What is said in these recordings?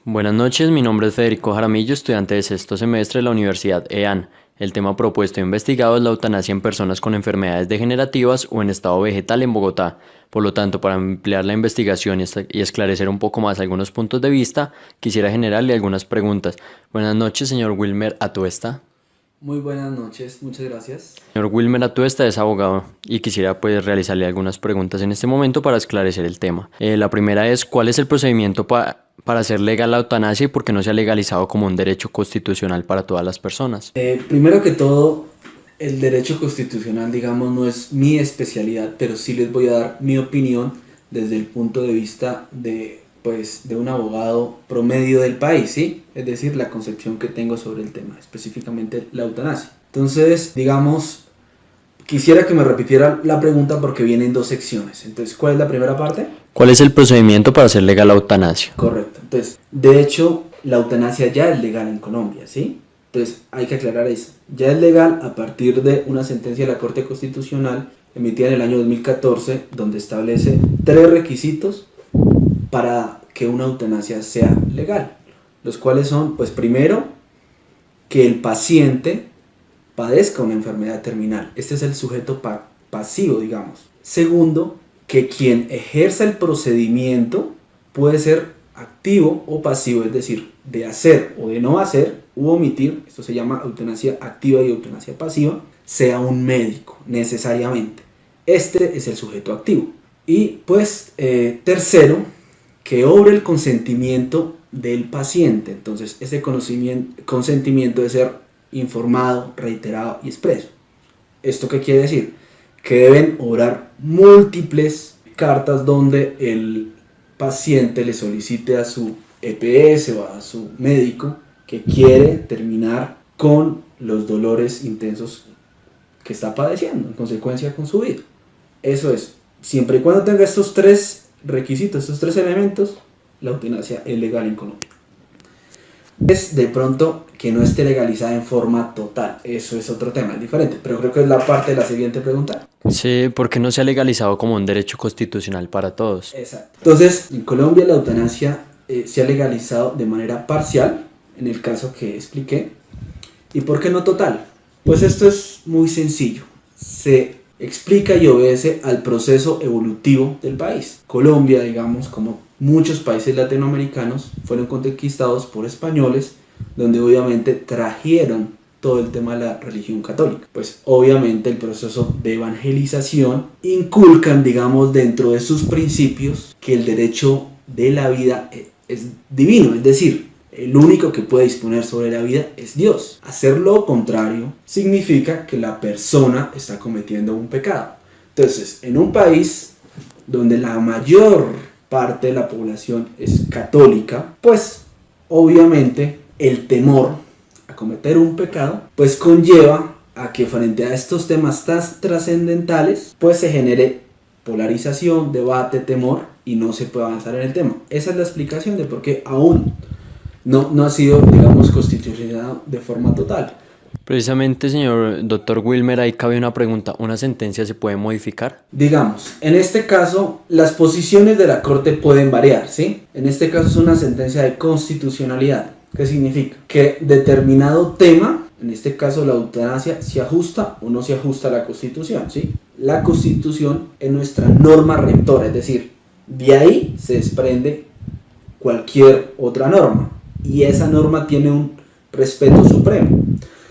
Buenas noches, mi nombre es Federico Jaramillo, estudiante de sexto semestre de la Universidad EAN. El tema propuesto e investigado es la eutanasia en personas con enfermedades degenerativas o en estado vegetal en Bogotá. Por lo tanto, para ampliar la investigación y esclarecer un poco más algunos puntos de vista, quisiera generarle algunas preguntas. Buenas noches, señor Wilmer Atuesta. Muy buenas noches, muchas gracias. Señor Wilmer Atuesta es abogado y quisiera pues realizarle algunas preguntas en este momento para esclarecer el tema. La primera es, ¿cuál es el procedimiento para hacer legal la eutanasia y por qué no se ha legalizado como un derecho constitucional para todas las personas? Primero que todo, el derecho constitucional, digamos, no es mi especialidad, pero sí les voy a dar mi opinión desde el punto de vista de un abogado promedio del país, ¿sí? Es decir, la concepción que tengo sobre el tema, específicamente la eutanasia. Entonces, digamos, quisiera que me repitiera la pregunta porque viene en dos secciones. Entonces, ¿cuál es la primera parte? ¿Cuál es el procedimiento para hacer legal la eutanasia? Correcto. Entonces, de hecho, la eutanasia ya es legal en Colombia, ¿sí? Entonces, hay que aclarar eso. Ya es legal a partir de una sentencia de la Corte Constitucional emitida en el año 2014, donde establece 3 requisitos para que una eutanasia sea legal. Los cuales son, pues primero, que el paciente padezca una enfermedad terminal. Este es el sujeto pasivo, digamos. Segundo, que quien ejerza el procedimiento puede ser activo o pasivo, es decir, de hacer o de no hacer u omitir, esto se llama eutanasia activa y eutanasia pasiva, sea un médico necesariamente. Este es el sujeto activo. Y pues tercero, que obre el consentimiento del paciente. Entonces ese consentimiento debe ser informado, reiterado y expreso. ¿Esto qué quiere decir? Que deben obrar múltiples cartas donde el paciente le solicite a su EPS o a su médico que quiere terminar con los dolores intensos que está padeciendo en consecuencia con su vida. Eso es, siempre y cuando tenga estos 3 requisitos, estos 3 elementos, la eutanasia es legal en Colombia. Es de pronto que no esté legalizada en forma total, eso es otro tema, es diferente, pero creo que es la parte de la siguiente pregunta. Sí, ¿por qué no se ha legalizado como un derecho constitucional para todos? Exacto. Entonces, en Colombia la eutanasia se ha legalizado de manera parcial, en el caso que expliqué. ¿Y por qué no total? Pues esto es muy sencillo. Se explica y obedece al proceso evolutivo del país. Colombia, digamos, como muchos países latinoamericanos, fueron conquistados por españoles, donde obviamente trajeron todo el tema de la religión católica. Pues obviamente el proceso de evangelización inculcan, digamos, dentro de sus principios que el derecho de la vida es divino, es decir, el único que puede disponer sobre la vida es Dios. Hacer lo contrario significa que la persona está cometiendo un pecado. Entonces, en un país donde la mayor parte de la población es católica, pues obviamente el temor a cometer un pecado, pues conlleva a que frente a estos temas tan trascendentales, pues se genere polarización, debate, temor y no se puede avanzar en el tema. Esa es la explicación de por qué aún no ha sido, digamos, constitucionalizado de forma total. Precisamente, señor doctor Wilmer, ahí cabe una pregunta. ¿Una sentencia se puede modificar? Digamos, en este caso, las posiciones de la Corte pueden variar, ¿sí? En este caso es una sentencia de constitucionalidad. ¿Qué significa? Que determinado tema, en este caso la eutanasia, se ajusta o no se ajusta a la Constitución, ¿sí? La Constitución es nuestra norma rectora, es decir, de ahí se desprende cualquier otra norma. Y esa norma tiene un respeto supremo.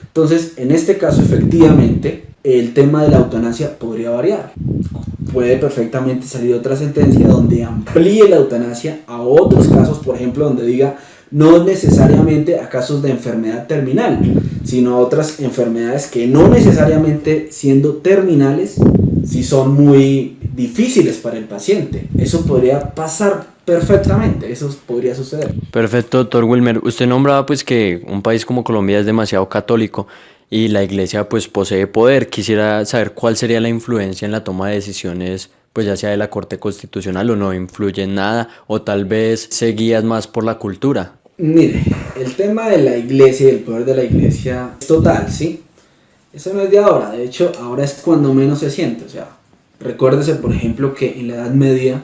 Entonces, en este caso, efectivamente, el tema de la eutanasia podría variar. Puede perfectamente salir otra sentencia donde amplíe la eutanasia a otros casos, por ejemplo, donde diga no necesariamente a casos de enfermedad terminal, sino a otras enfermedades que no necesariamente siendo terminales, sí son muy difíciles para el paciente. Eso podría pasar perfectamente, eso podría suceder. Perfecto, doctor Wilmer. Usted nombraba pues que un país como Colombia es demasiado católico y la iglesia pues posee poder. Quisiera saber cuál sería la influencia en la toma de decisiones, pues ya sea de la Corte Constitucional o no influye en nada, o tal vez se guías más por la cultura. Mire, el tema de la iglesia y el poder de la iglesia es total, ¿sí? Eso no es de ahora, de hecho ahora es cuando menos se siente, o sea, recuérdese por ejemplo que en la Edad Media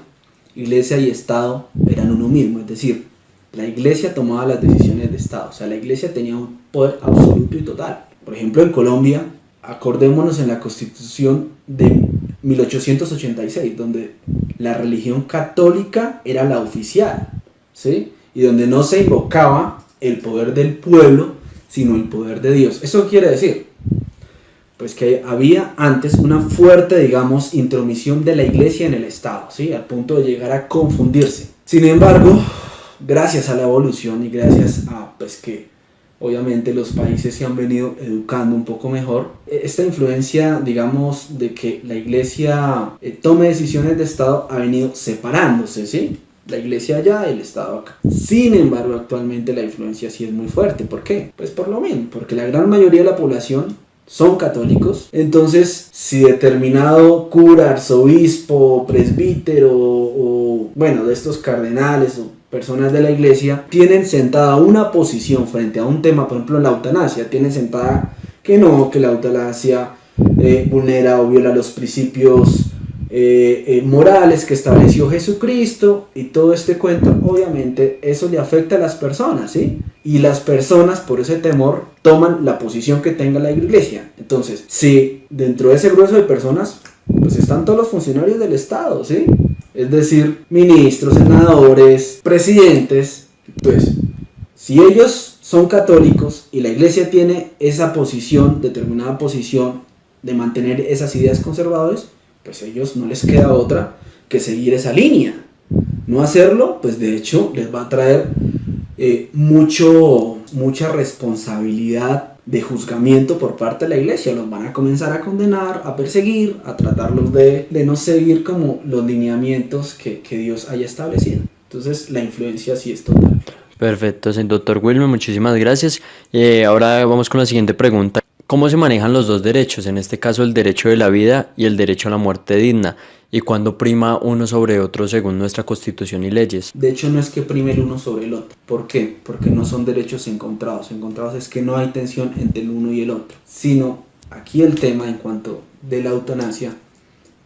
iglesia y Estado eran uno mismo, es decir, la iglesia tomaba las decisiones de Estado, o sea, la iglesia tenía un poder absoluto y total. Por ejemplo, en Colombia, acordémonos en la Constitución de 1886, donde la religión católica era la oficial, ¿sí? Y donde no se invocaba el poder del pueblo, sino el poder de Dios. ¿Eso quiere decir? Pues que había antes una fuerte, digamos, intromisión de la iglesia en el Estado, ¿sí? Al punto de llegar a confundirse. Sin embargo, gracias a la evolución y gracias a pues que obviamente los países se han venido educando un poco mejor, esta influencia, digamos, de que la iglesia tome decisiones de Estado ha venido separándose, ¿sí? La iglesia allá y el Estado acá. Sin embargo, actualmente la influencia sí es muy fuerte. ¿Por qué? Pues por lo mismo, porque la gran mayoría de la población son católicos. Entonces, si determinado cura, arzobispo, presbítero o bueno, de estos cardenales o personas de la iglesia tienen sentada una posición frente a un tema, por ejemplo la eutanasia, tienen sentada que no, que la eutanasia vulnera o viola los principios morales que estableció Jesucristo y todo este cuento, obviamente eso le afecta a las personas, ¿sí? Y las personas por ese temor toman la posición que tenga la iglesia. Entonces, si dentro de ese grueso de personas pues están todos los funcionarios del Estado, ¿sí? Es decir, ministros, senadores, presidentes, pues si ellos son católicos y la iglesia tiene esa posición, determinada posición de mantener esas ideas conservadoras, pues a ellos no les queda otra que seguir esa línea. No hacerlo, pues de hecho les va a traer mucha responsabilidad de juzgamiento por parte de la iglesia. Los van a comenzar a condenar, a perseguir, a tratarlos de no seguir como los lineamientos que Dios haya establecido. Entonces la influencia sí es total. Perfecto, doctor Wilmer, muchísimas gracias. Ahora vamos con la siguiente pregunta. ¿Cómo se manejan los dos derechos? En este caso, el derecho de la vida y el derecho a la muerte digna. ¿Y cuándo prima uno sobre otro según nuestra Constitución y leyes? De hecho, no es que prime el uno sobre el otro. ¿Por qué? Porque no son derechos encontrados. Encontrados es que no hay tensión entre el uno y el otro. Sino, aquí el tema en cuanto de la eutanasia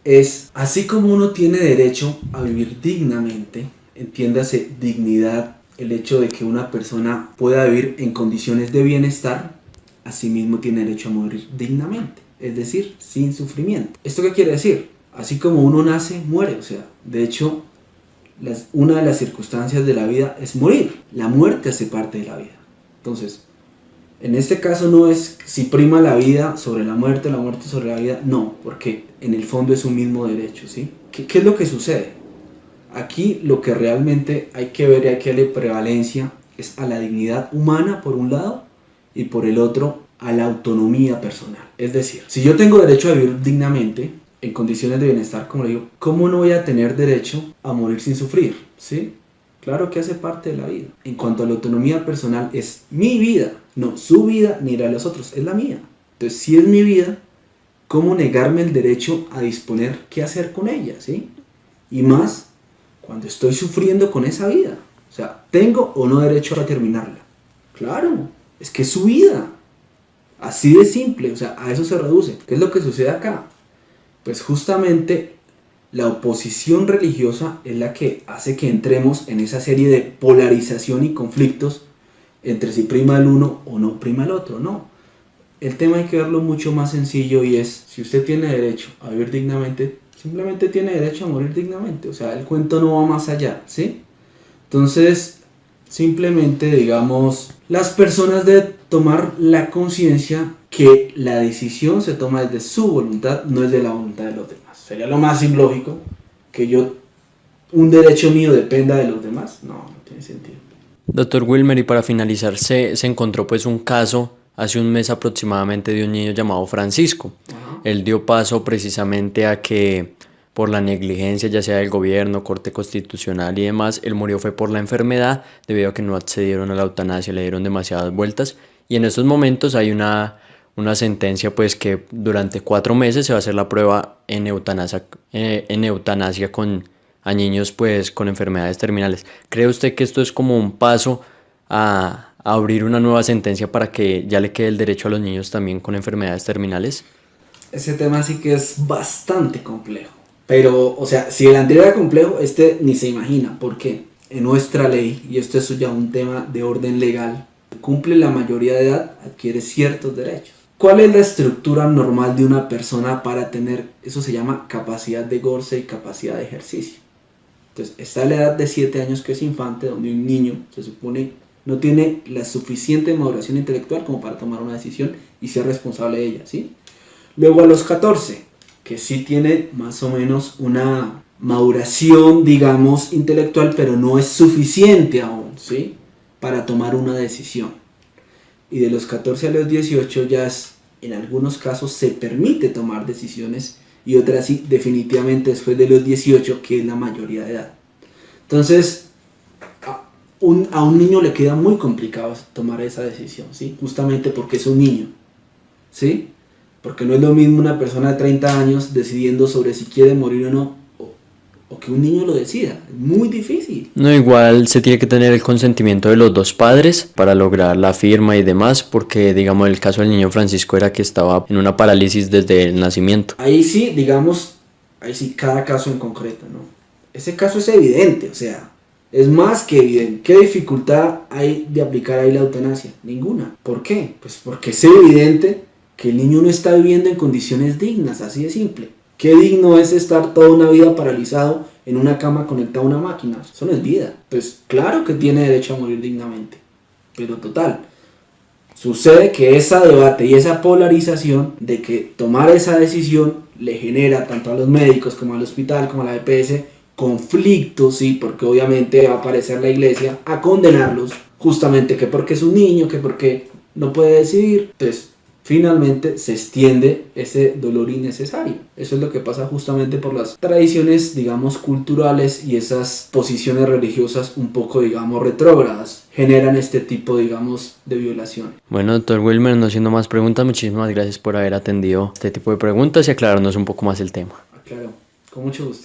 es, así como uno tiene derecho a vivir dignamente, entiéndase dignidad, el hecho de que una persona pueda vivir en condiciones de bienestar, asimismo tiene derecho a morir dignamente, es decir, sin sufrimiento. ¿Esto qué quiere decir? Así como uno nace, muere. O sea, de hecho, una de las circunstancias de la vida es morir. La muerte hace parte de la vida. Entonces, en este caso no es si prima la vida sobre la muerte sobre la vida. No, porque en el fondo es un mismo derecho, ¿sí? ¿Qué es lo que sucede? Aquí lo que realmente hay que ver y hay que darle prevalencia es a la dignidad humana por un lado y por el otro a la autonomía personal. Es decir, si yo tengo derecho a vivir dignamente, en condiciones de bienestar, como le digo, ¿cómo no voy a tener derecho a morir sin sufrir? ¿Sí? Claro que hace parte de la vida. En cuanto a la autonomía personal, es mi vida, no su vida ni la de los otros, es la mía. Entonces, si es mi vida, ¿cómo negarme el derecho a disponer qué hacer con ella? ¿Sí? Y más cuando estoy sufriendo con esa vida. O sea, ¿tengo o no derecho a terminarla? Claro, es que es su vida. Así de simple, o sea, a eso se reduce. ¿Qué es lo que sucede acá? Pues justamente la oposición religiosa es la que hace que entremos en esa serie de polarización y conflictos entre si prima el uno o no prima el otro. No, el tema hay que verlo mucho más sencillo y es, si usted tiene derecho a vivir dignamente, simplemente tiene derecho a morir dignamente. O sea, el cuento no va más allá, ¿sí? Entonces, simplemente, digamos, las personas deben tomar la conciencia que la decisión se toma desde su voluntad, no es de la voluntad de los demás. Sería lo más ilógico que un derecho mío dependa de los demás. No tiene sentido. Doctor Wilmer, y para finalizar, se encontró pues un caso hace un mes aproximadamente de un niño llamado Francisco. Ajá. Él dio paso precisamente a que por la negligencia, ya sea del gobierno, corte constitucional y demás, él murió fue por la enfermedad, debido a que no accedieron a la eutanasia, le dieron demasiadas vueltas, y en estos momentos hay una sentencia pues que durante 4 meses se va a hacer la prueba en eutanasia a niños pues con enfermedades terminales. ¿Cree usted que esto es como un paso a abrir una nueva sentencia para que ya le quede el derecho a los niños también con enfermedades terminales? Ese tema sí que es bastante complejo. Pero, o sea, si el anterior era complejo, este ni se imagina. ¿Por qué? en nuestra ley, y esto es ya un tema de orden legal, cumple la mayoría de edad, adquiere ciertos derechos. ¿Cuál es la estructura normal de una persona para tener, eso se llama capacidad de goce y capacidad de ejercicio? Entonces, está la edad de 7 años, que es infante, donde un niño se supone no tiene la suficiente maduración intelectual como para tomar una decisión y ser responsable de ella, ¿sí? Luego a los 14, que sí tiene más o menos una maduración, digamos, intelectual, pero no es suficiente aún, ¿sí?, para tomar una decisión. Y de los 14 a los 18 ya en algunos casos se permite tomar decisiones, y otras sí, definitivamente después de los 18, que es la mayoría de edad. Entonces, a un niño le queda muy complicado tomar esa decisión, ¿sí? Justamente porque es un niño, ¿sí? Porque no es lo mismo una persona de 30 años decidiendo sobre si quiere morir o no, o que un niño lo decida. Es muy difícil. No, igual se tiene que tener el consentimiento de los dos padres para lograr la firma y demás, porque digamos el caso del niño Francisco era que estaba en una parálisis desde el nacimiento. Ahí sí, digamos, ahí sí cada caso en concreto, ¿no? Ese caso es evidente, o sea, es más que evidente. ¿Qué dificultad hay de aplicar ahí la eutanasia? Ninguna. ¿Por qué? Pues porque es evidente que el niño no está viviendo en condiciones dignas, así de simple. ¿Qué digno es estar toda una vida paralizado en una cama conectado a una máquina? Eso no es vida. Pues claro que tiene derecho a morir dignamente, pero total. Sucede que ese debate y esa polarización de que tomar esa decisión le genera tanto a los médicos como al hospital como a la EPS conflictos, sí, porque obviamente va a aparecer la iglesia a condenarlos, justamente que porque es un niño, que porque no puede decidir. Entonces, finalmente se extiende ese dolor innecesario. Eso es lo que pasa justamente por las tradiciones, digamos, culturales, y esas posiciones religiosas un poco, digamos, retrógradas generan este tipo, digamos, de violación. Bueno, doctor Wilmer, no siendo más preguntas, muchísimas gracias por haber atendido este tipo de preguntas y aclararnos un poco más el tema. Claro, con mucho gusto.